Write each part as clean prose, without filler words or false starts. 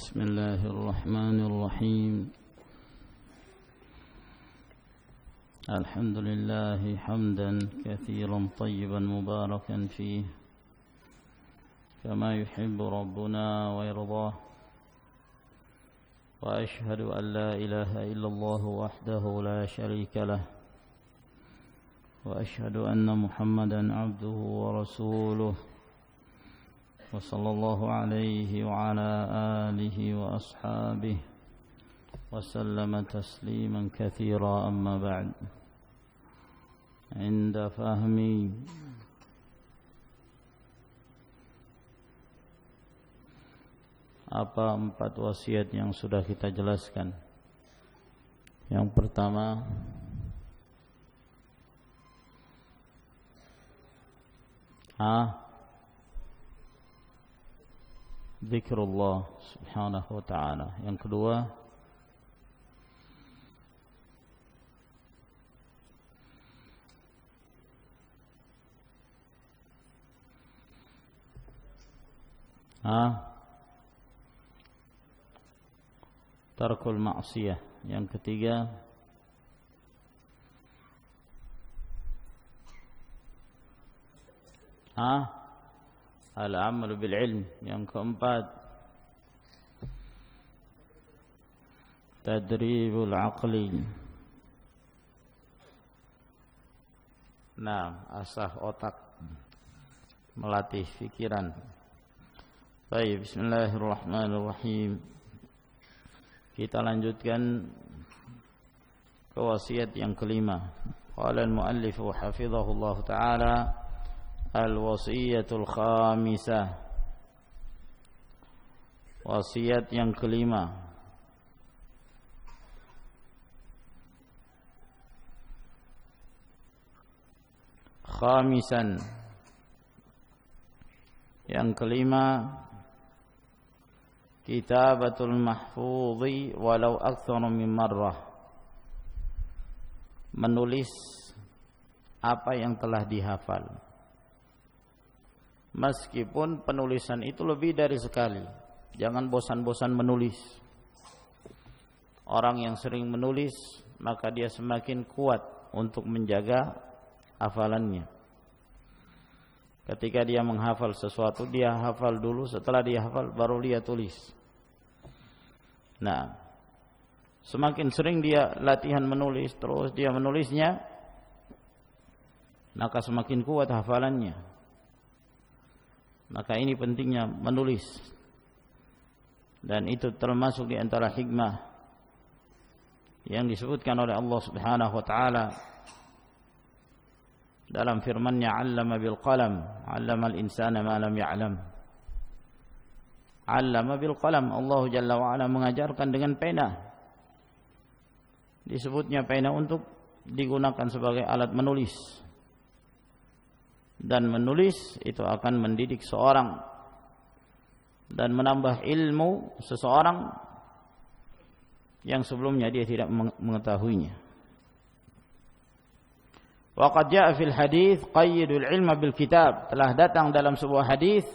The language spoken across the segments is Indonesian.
بسم الله الرحمن الرحيم. الحمد لله حمدا كثيرا طيبا مباركا فيه كما يحب ربنا ويرضاه، وأشهد أن لا إله إلا الله وحده لا شريك له، وأشهد أن محمدا عبده ورسوله، وصلى الله عليه وعلى آله وأصحابه وسلم تسليما كثيرا. أما بعد، عند فهم apa 4 wasiat yang sudah kita jelaskan. Yang pertama, zikrullah subhanahu wa ta'ala. Yang kedua, tarkul ma'siyah. Yang ketiga, al-amal bil ilm. Yang keempat, tadribul aqli. Asah otak, melatih pikiran. Baik, bismillahirrahmanirrahim. Kita lanjutkan ke wasiat yang kelima. Qala al-muallif hafizahullah ta'ala, al-wasiyatul khamisah. Wasiat yang kelima. Khamisan. Yang kelima, kitabatul mahfudhi walau aktsara min marrah. Menulis apa yang telah dihafal, meskipun penulisan itu lebih dari sekali. Jangan bosan-bosan menulis. Orang yang sering menulis, maka dia semakin kuat untuk menjaga hafalannya. Ketika dia menghafal sesuatu, dia hafal dulu, setelah dia hafal baru dia tulis. Semakin sering dia latihan menulis, terus dia menulisnya, maka semakin kuat hafalannya. Maka ini pentingnya menulis. Dan itu termasuk di antara hikmah yang disebutkan oleh Allah Subhanahu wa taala dalam firman-Nya, 'allama bil qalam, 'allamal insana ma lam ya'lam. 'Allama bil qalam, Allah Jalla wa Ala mengajarkan dengan pena. Disebutnya pena untuk digunakan sebagai alat menulis. Dan menulis itu akan mendidik seorang dan menambah ilmu seseorang yang sebelumnya dia tidak mengetahuinya. Wa qad jaa'a fil hadits qayyidul ilma bil kitab. Telah datang dalam sebuah hadis,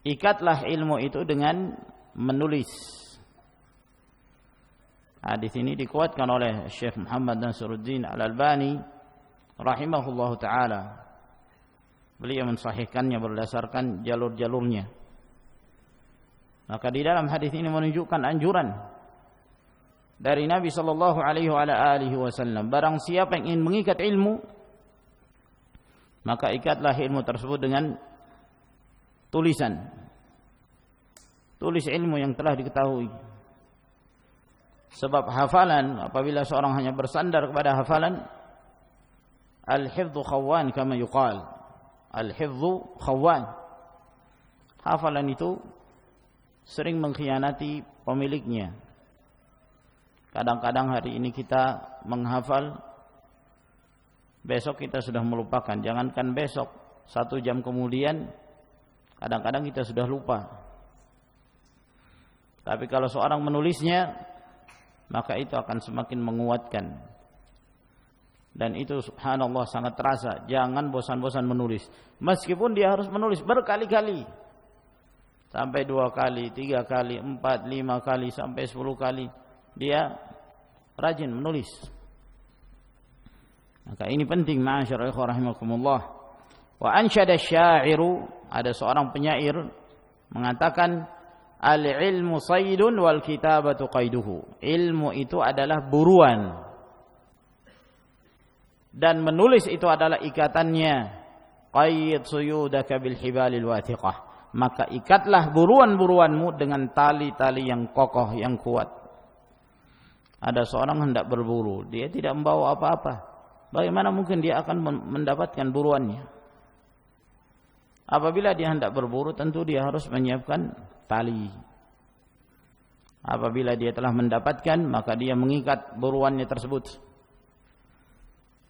ikatlah ilmu itu dengan menulis. Hadis ini dikuatkan oleh Syekh Muhammad Nasiruddin Al-Albani rahimahullahu ta'ala. Beliau mensahihkannya berdasarkan jalur-jalurnya. Maka di dalam hadis ini menunjukkan anjuran dari Nabi sallallahu alaihi wasallam, barang siapa yang ingin mengikat ilmu, maka ikatlah ilmu tersebut dengan tulisan. Tulis ilmu yang telah diketahui. Sebab hafalan, apabila seorang hanya bersandar kepada hafalan, al-hifdzu khawwan kama yuqal. Al-hifdzu khawwan. Hafalan itu sering mengkhianati pemiliknya. Kadang-kadang hari ini kita menghafal, besok kita sudah melupakan. Jangankan besok, 1 jam kemudian kadang-kadang kita sudah lupa. Tapi kalau seorang menulisnya, maka itu akan semakin menguatkan. Dan itu subhanallah sangat terasa. Jangan bosan-bosan menulis. Meskipun dia harus menulis berkali-kali. sampai 2 kali, 3 kali, 4, 5 kali, sampai 10 kali dia rajin menulis. Maka ini penting, ma'asyiral ikhwah rahimakumullah. Wa ansyada syairu, ada seorang penyair mengatakan, al-ilmu saydun wal kitabatu qaiduhu. Ilmu itu adalah buruan dan menulis itu adalah ikatannya. Qayyid suyudaka bil hibalil wathiqah. Maka ikatlah buruan-buruanmu dengan tali-tali yang kokoh, yang kuat. Ada seorang hendak berburu, dia tidak membawa apa-apa. Bagaimana mungkin dia akan mendapatkan buruannya? Apabila dia hendak berburu, tentu dia harus menyiapkan tali. Apabila dia telah mendapatkan, maka dia mengikat buruannya tersebut,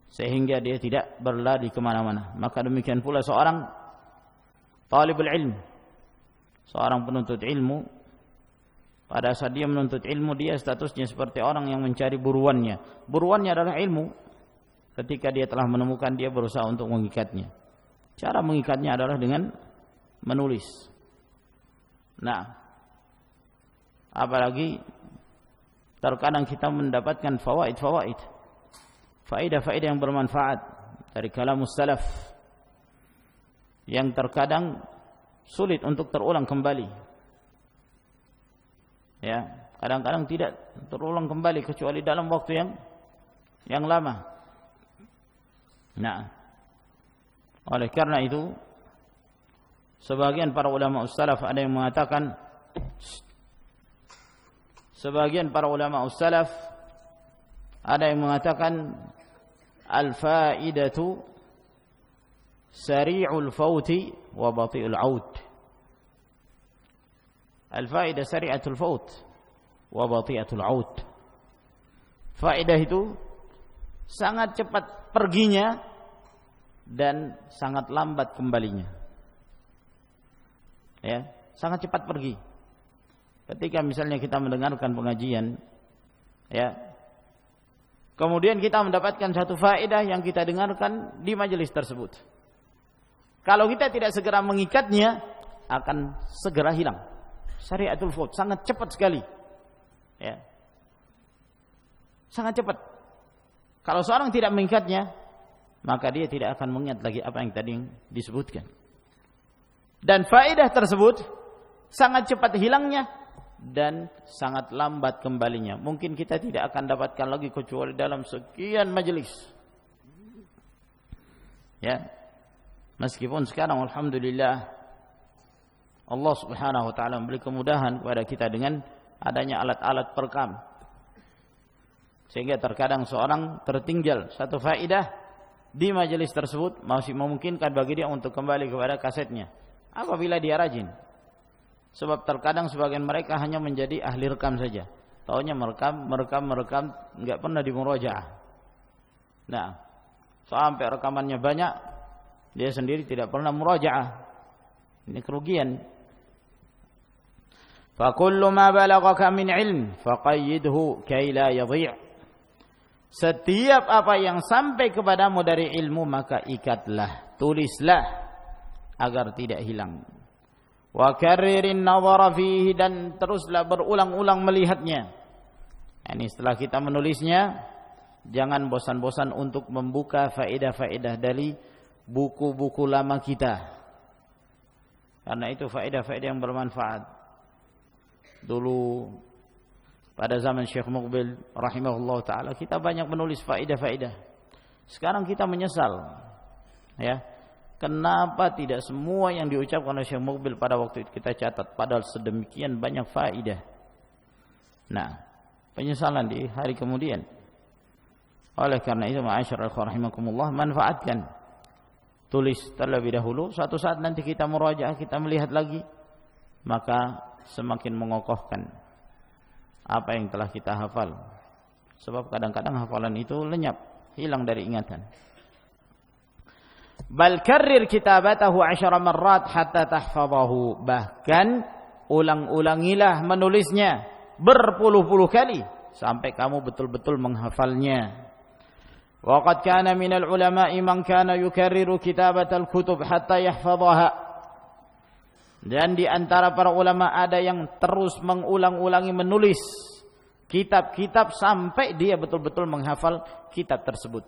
sehingga dia tidak berlari kemana-mana. Maka demikian pula seorang talibul ilm, seorang penuntut ilmu, pada saat dia menuntut ilmu, dia statusnya seperti orang yang mencari buruannya. Buruannya adalah ilmu. Ketika dia telah menemukan, dia berusaha untuk mengikatnya. Cara mengikatnya adalah dengan menulis. Nah, apalagi terkadang kita mendapatkan fawaid-fawaid, faedah-faedah yang bermanfaat dari kalamus salaf yang terkadang sulit untuk terulang kembali. Ya, kadang-kadang tidak terulang kembali kecuali dalam waktu yang lama. Nah, oleh karena itu sebagian para ulama salaf ada yang mengatakan, al-faidatu sari'ul fauti wa bati'ul aud. Al-faidah sari'atul faut wa bati'atul aud. Faedah itu sangat cepat perginya dan sangat lambat kembalinya. Ya, sangat cepat pergi. Ketika misalnya kita mendengarkan pengajian, ya, kemudian kita mendapatkan satu faedah yang kita dengarkan di majelis tersebut. Kalau kita tidak segera mengikatnya, akan segera hilang. Syariatul faut sangat cepat sekali. Ya. Sangat cepat. Kalau seorang tidak mengikatnya, maka dia tidak akan mengingat lagi apa yang tadi disebutkan. Dan faedah tersebut sangat cepat hilangnya dan sangat lambat kembalinya. Mungkin kita tidak akan dapatkan lagi kecuali dalam sekian majelis. Ya. Meskipun sekarang alhamdulillah Allah Subhanahu wa taala memberi kemudahan kepada kita dengan adanya alat-alat perekam. Sehingga terkadang seorang tertinggal satu faedah di majelis tersebut, masih memungkinkan bagi dia untuk kembali kepada kasetnya apabila dia rajin. Sebab terkadang sebagian mereka hanya menjadi ahli rekam saja. Taunya merekam, enggak pernah dimurajaah. Nah, sampai rekamannya banyak, dia sendiri tidak pernah murajaah. Ini kerugian. Fa kullu ma balaghaka min ilm faqayyidhu kay la yadhi'. Setiap apa yang sampai kepadamu dari ilmu, maka ikatlah, tulislah agar tidak hilang. Wa karririn nadhara fihi, dan teruslah berulang-ulang melihatnya. Ini setelah kita menulisnya, jangan bosan-bosan untuk membuka faedah-faedah dari buku-buku lama kita. Karena itu faedah-faedah yang bermanfaat. Dulu pada zaman Syekh Muqbil rahimahullah ta'ala, kita banyak menulis faedah-faedah. Sekarang kita menyesal. Ya, kenapa tidak semua yang diucapkan oleh Syekh Muqbil pada waktu itu kita catat, padahal sedemikian banyak faedah. Nah, penyesalan di hari kemudian. Oleh karena itu, ma'asyiral ikhwah rahimakumullah, manfaatkan. Tulis terlebih dahulu, suatu saat nanti kita murajaah, kita melihat lagi, maka semakin mengokohkan apa yang telah kita hafal. Sebab kadang-kadang hafalan itu lenyap, hilang dari ingatan. Bal karrir kitabatahu 10 marrat hatta tahfazahu. Bahkan ulang-ulangilah menulisnya berpuluh-puluh kali sampai kamu betul-betul menghafalnya. Wa qad kana minal ulama'i man kana yukarriru kitabatal kutub hatta yahfazaha. Dan di antara para ulama ada yang terus mengulang-ulangi menulis kitab-kitab sampai dia betul-betul menghafal kitab tersebut.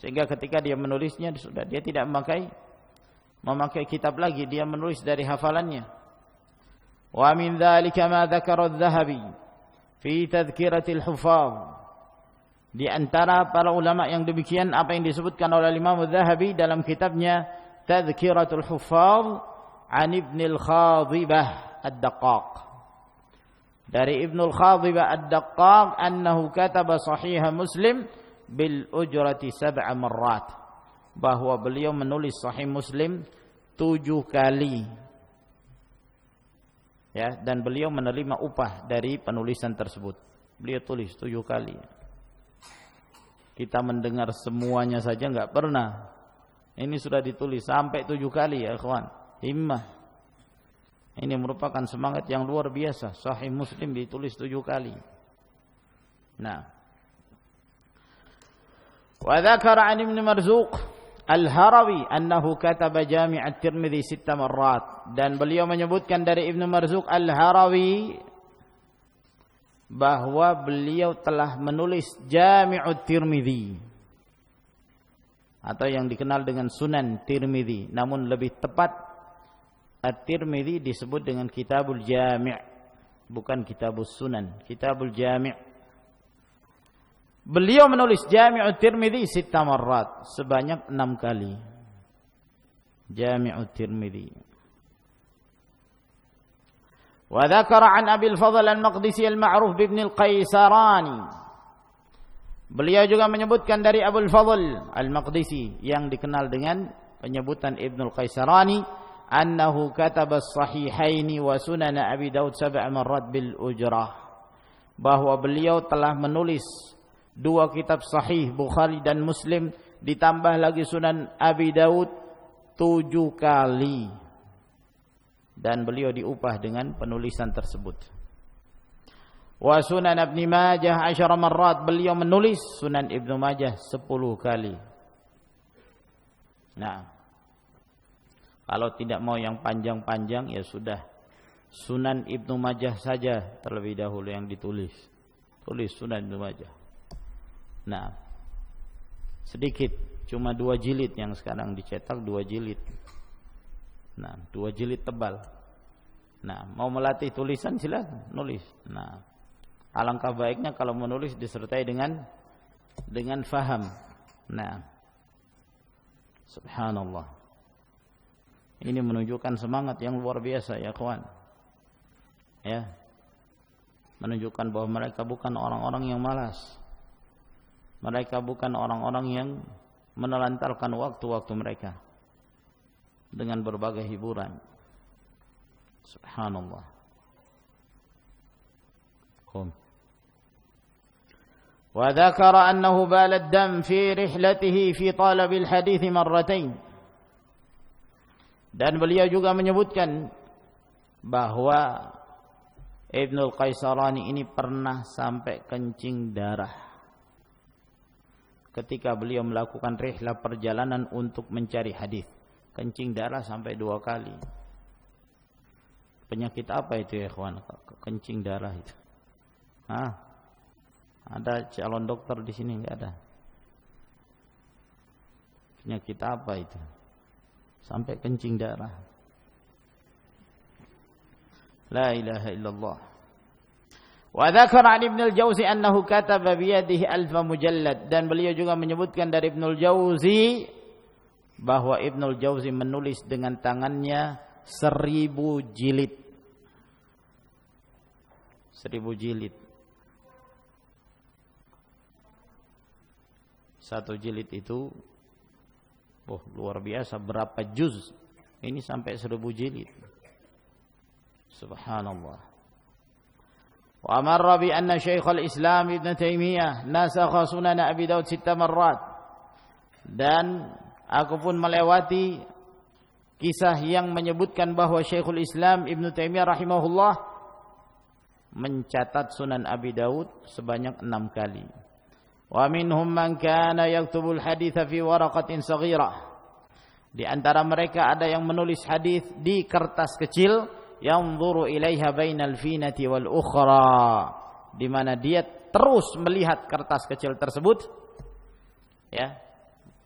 Sehingga ketika dia menulisnya sudah dia tidak memakai kitab lagi, dia menulis dari hafalannya. Wa min dzalika ma dzakara adz-Dzahabi fi Tadhkiratil Huffaz. Di antara para ulama yang demikian apa yang disebutkan oleh Imam adz-Dzahabi dalam kitabnya Tadhkiratul Huffaz an Ibn al-Khadibah ad-Daqqaq. Dari Ibn al-Khadibah ad-Daqqaq annahu kataba sahih Muslim bil ujrati 7 marrat, bahwa beliau menulis sahih Muslim 7 kali. Ya, dan beliau menerima upah dari penulisan tersebut. Beliau tulis 7 kali. Kita mendengar semuanya saja enggak pernah. Ini sudah ditulis sampai 7 kali ya, ikhwan. Himmah. Ini merupakan semangat yang luar biasa. Sahih Muslim ditulis 7 kali. Nah. Wa dzakara 'an Ibn Marzuq Al-Harawi annahu kataba Jami' at-Tirmidzi 6 marrat, dan beliau menyebutkan dari Ibn Marzuq Al-Harawi bahwa beliau telah menulis Jami' at-Tirmidzi atau yang dikenal dengan Sunan Tirmidzi, namun lebih tepat At-Tirmidzi disebut dengan Kitabul Jami', bukan Kitabus Sunan, Kitabul Jami'. Beliau menulis Jami'ut Tirmidzi 6 marrat, sebanyak 6 kali. Jami'ut Tirmidzi. Wa dzakara 'an Abil Fadl al-Maqdisi al-ma'ruf bi Ibn al-Qaisarani. Beliau juga menyebutkan dari Abul Fadl al-Maqdisi yang dikenal dengan penyebutan Ibn al-Qaisarani, annahu kataba as-sahihaini wa sunan Abi Daud 7 marrat bil ujrah, bahwa beliau telah menulis 2 kitab sahih Bukhari dan Muslim ditambah lagi Sunan Abi Daud 7 kali, dan beliau diupah dengan penulisan tersebut. Wa Sunan Ibn Majah 10 marrat, beliau menulis Sunan Ibnu Majah 10 kali. Nah, kalau tidak mau yang panjang-panjang ya sudah Sunan Ibnu Majah saja terlebih dahulu yang ditulis. Tulis Sunan Ibnu Majah. Nah, sedikit, cuma 2 jilid yang sekarang dicetak, 2 jilid. Nah, 2 jilid tebal. Nah, mau melatih tulisan silakan nulis. Nah, alangkah baiknya kalau menulis disertai dengan faham. Nah, subhanallah. Ini menunjukkan semangat yang luar biasa ya kawan. Ya. Menunjukkan bahwa mereka bukan orang-orang yang malas. Mereka bukan orang-orang yang menelantarkan waktu-waktu mereka dengan berbagai hiburan. Subhanallah. Wa dzakara annahu bala ad-dam fi rihlatihi fi talab al-hadits marratain. Dan beliau juga menyebutkan bahwa Ibnul Qaisarani ini pernah sampai kencing darah ketika beliau melakukan rihlah perjalanan untuk mencari hadis. Kencing darah sampai 2 kali. Penyakit apa itu ya ikhwan? Kencing darah itu. Hah? Ada calon dokter di sini enggak ada? Penyakit apa itu? Sampai kencing darah. La ilaha illallah. Wa dzakara 'an Ibn al-Jauzi annahu kataba bi yadihi 1000 mujallad, dan beliau juga menyebutkan dari Ibn al-Jauzi bahwa Ibn al-Jauzi menulis dengan tangannya 1000 jilid. 1000 jilid. 1 jilid itu luar biasa, berapa juz? Ini sampai 1000 jilid. Subhanallah. Wa marra bi anna Syekhul Islam Ibn Taimiyah nasakha Sunan Abi Daud 6 marrat. Dan aku pun melewati kisah yang menyebutkan bahwa Syekhul Islam Ibn Taimiyah rahimahullah mencatat Sunan Abi Daud sebanyak 6 kali. Wa minhum man kana yaktubul haditha fi waraqatin saghirah. Di antara mereka ada yang menulis hadis di kertas kecil, yanzuru ilaiha bainal finati wal ukhra, di mana dia terus melihat kertas kecil tersebut ya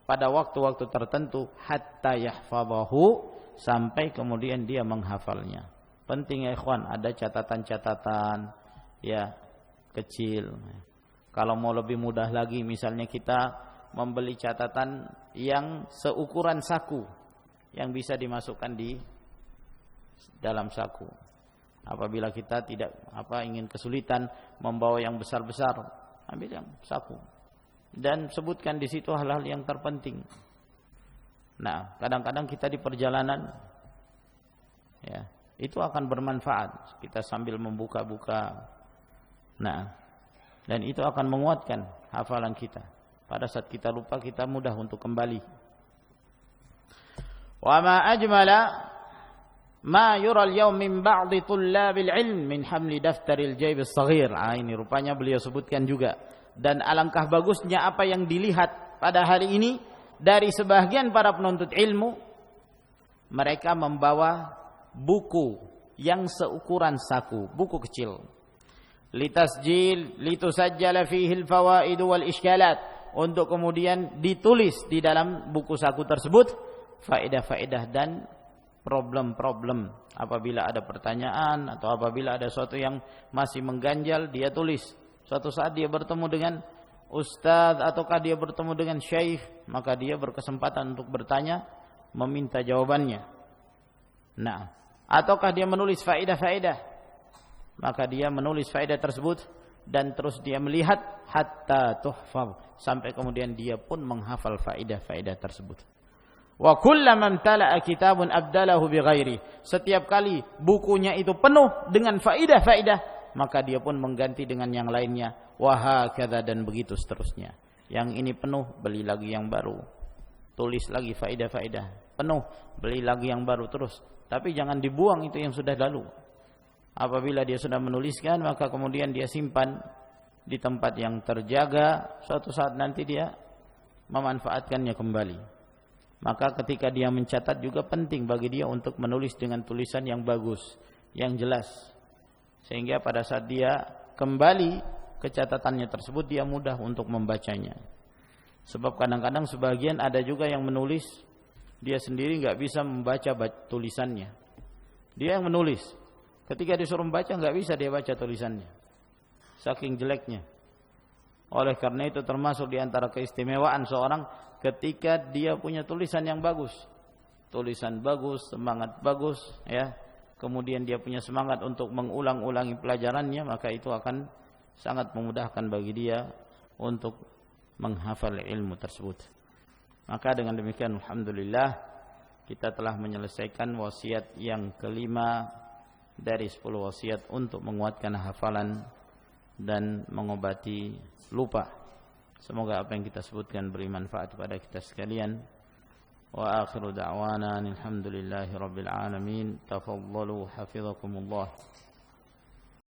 pada waktu-waktu tertentu hatta yahfadhahu, sampai kemudian dia menghafalnya. Penting ya ikhwan, ada catatan-catatan ya kecil. Kalau mau lebih mudah lagi, misalnya kita membeli catatan yang seukuran saku yang bisa dimasukkan di dalam saku. Apabila kita tidak ingin kesulitan membawa yang besar-besar, ambil yang saku dan sebutkan di situ hal-hal yang terpenting. Nah, kadang-kadang kita di perjalanan ya, itu akan bermanfaat kita sambil membuka-buka. Nah, dan itu akan menguatkan hafalan kita. Pada saat kita lupa, kita mudah untuk kembali. Wa ma ajmala ma yura al-yawm min ba'd tullabil ilm min hamli daftaril jayb as-saghir. Ini rupanya beliau sebutkan juga. Dan alangkah bagusnya apa yang dilihat pada hari ini dari sebagian para penuntut ilmu, mereka membawa buku yang seukuran saku, buku kecil. Litasjil litusajjala fihi al-fawaid wal ishkalat, untuk kemudian ditulis di dalam buku saku tersebut faedah-faedah dan problem-problem. Apabila ada pertanyaan atau apabila ada sesuatu yang masih mengganjal, dia tulis. Suatu saat dia bertemu dengan ustaz ataukah dia bertemu dengan syekh, maka dia berkesempatan untuk bertanya, meminta jawabannya. Nah, ataukah dia menulis faedah-faedah, maka dia menulis faedah tersebut dan terus dia melihat hatta tuhfaz, sampai kemudian dia pun menghafal faedah-faedah tersebut. Wa kullama imtala'a kitabun abdalahu bighairi, setiap kali bukunya itu penuh dengan faedah-faedah, maka dia pun mengganti dengan yang lainnya. Wa hakadha, dan begitu seterusnya. Yang ini penuh, beli lagi yang baru. Tulis lagi faedah-faedah. Penuh, beli lagi yang baru terus. Tapi jangan dibuang itu yang sudah lalu. Apabila dia sudah menuliskan, maka kemudian dia simpan di tempat yang terjaga, suatu saat nanti dia memanfaatkannya kembali. Maka ketika dia mencatat juga penting bagi dia untuk menulis dengan tulisan yang bagus, yang jelas. Sehingga pada saat dia kembali ke catatannya tersebut, dia mudah untuk membacanya. Sebab kadang-kadang sebagian ada juga yang menulis, dia sendiri nggak bisa membaca tulisannya. Dia yang menulis. Ketika disuruh membaca, nggak bisa dia baca tulisannya, saking jeleknya. Oleh karena itu termasuk di antara keistimewaan seorang ketika dia punya tulisan yang bagus, tulisan bagus, semangat bagus, ya. Kemudian dia punya semangat untuk mengulang-ulangi pelajarannya, maka itu akan sangat memudahkan bagi dia untuk menghafal ilmu tersebut. Maka dengan demikian, alhamdulillah, kita telah menyelesaikan wasiat yang kelima dari 10 wasiat untuk menguatkan hafalan dan mengobati lupa. Semoga apa yang kita sebutkan beri manfaat kepada kita sekalian. Wa akhiru da'wana alhamdulillahi rabbil alamin. Tafaddalu hafizakumullah.